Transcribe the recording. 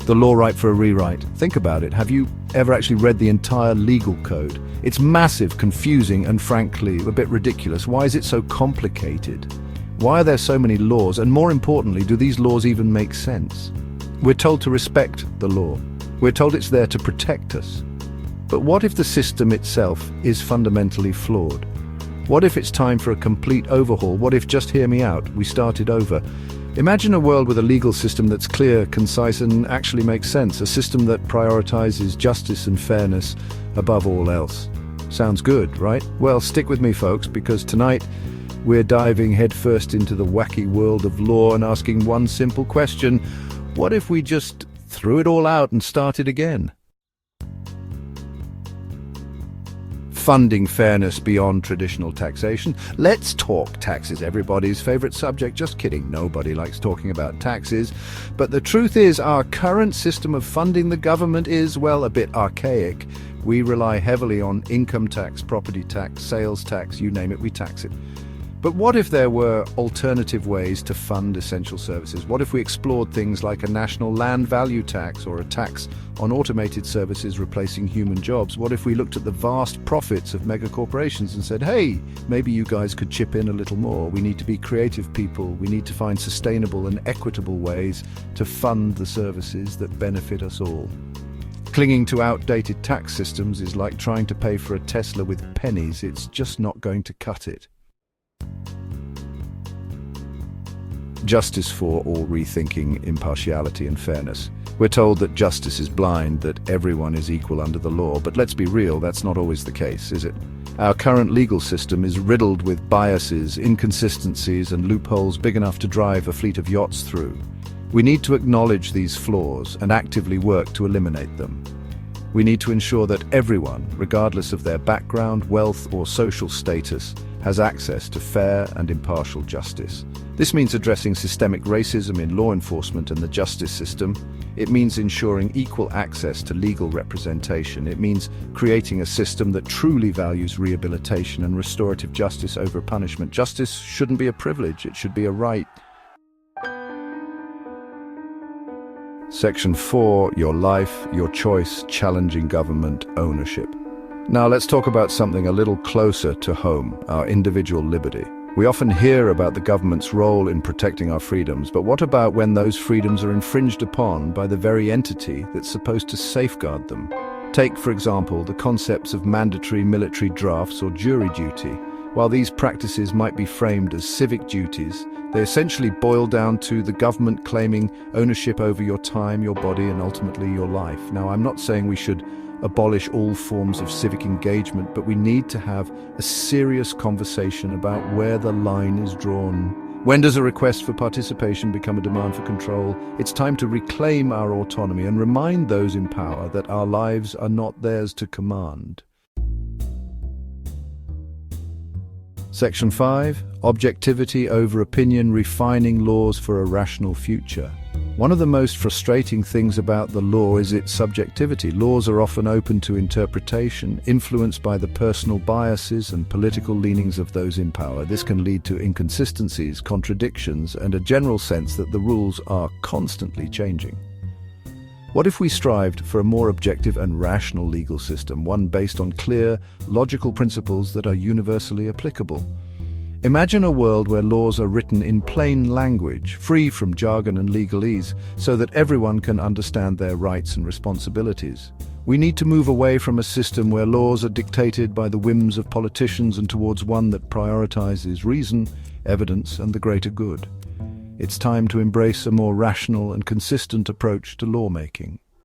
The law ripe for a rewrite. Think about it. Have you ever actually read the entire legal code? It's massive, confusing, and frankly, a bit ridiculous. Why is it so complicated? Why are there so many laws? And more importantly, do these laws even make sense? We're told to respect the law. We're told it's there to protect us. But what if the system itself is fundamentally flawed? What if it's time for a complete overhaul? What if, just hear me out, we started over? Imagine a world with a legal system that's clear, concise, and actually makes sense. A system that prioritizes justice and fairness above all else. Sounds good, right? Well, stick with me, folks, because tonight we're diving headfirst into the wacky world of law and asking one simple question. What if we just threw it all out and started again? Funding fairness beyond traditional taxation. Let's talk taxes, everybody's favorite subject. Just kidding, nobody likes talking about taxes. But the truth is, our current system of funding the government is, well, a bit archaic. We rely heavily on income tax, property tax, sales tax, you name it, we tax it. But what if there were alternative ways to fund essential services? What if we explored things like a national land value tax or a tax on automated services replacing human jobs? What if we looked at the vast profits of mega corporations and said, hey, maybe you guys could chip in a little more. We need to be creative people. We need to find sustainable and equitable ways to fund the services that benefit us all. Clinging to outdated tax systems is like trying to pay for a Tesla with pennies. It's just not going to cut it. Justice for all, rethinking impartiality and fairness. We're told that justice is blind, that everyone is equal under the law, but let's be real, that's not always the case, is it? Our current legal system is riddled with biases, inconsistencies, and loopholes big enough to drive a fleet of yachts through. We need to acknowledge these flaws and actively work to eliminate them. We need to ensure that everyone, regardless of their background, wealth, or social status, has access to fair and impartial justice. This means addressing systemic racism in law enforcement and the justice system. It means ensuring equal access to legal representation. It means creating a system that truly values rehabilitation and restorative justice over punishment. Justice shouldn't be a privilege, it should be a right. Section 4, your life, your choice, challenging government ownership. Now let's talk about something a little closer to home, our individual liberty. We often hear about the government's role in protecting our freedoms, but what about when those freedoms are infringed upon by the very entity that's supposed to safeguard them? Take, for example, the concepts of mandatory military drafts or jury duty. While these practices might be framed as civic duties, they essentially boil down to the government claiming ownership over your time, your body, and ultimately your life. Now, I'm not saying we should abolish all forms of civic engagement, but we need to have a serious conversation about where the line is drawn. When does a request for participation become a demand for control? It's time to reclaim our autonomy and remind those in power that our lives are not theirs to command. Section 5, objectivity over opinion, refining laws for a rational future. One of the most frustrating things about the law is its subjectivity. Laws are often open to interpretation, influenced by the personal biases and political leanings of those in power. This can lead to inconsistencies, contradictions, and a general sense that the rules are constantly changing. What if we strived for a more objective and rational legal system, one based on clear, logical principles that are universally applicable? Imagine a world where laws are written in plain language, free from jargon and legalese, so that everyone can understand their rights and responsibilities. We need to move away from a system where laws are dictated by the whims of politicians and towards one that prioritizes reason, evidence, and the greater good. It's time to embrace a more rational and consistent approach to lawmaking.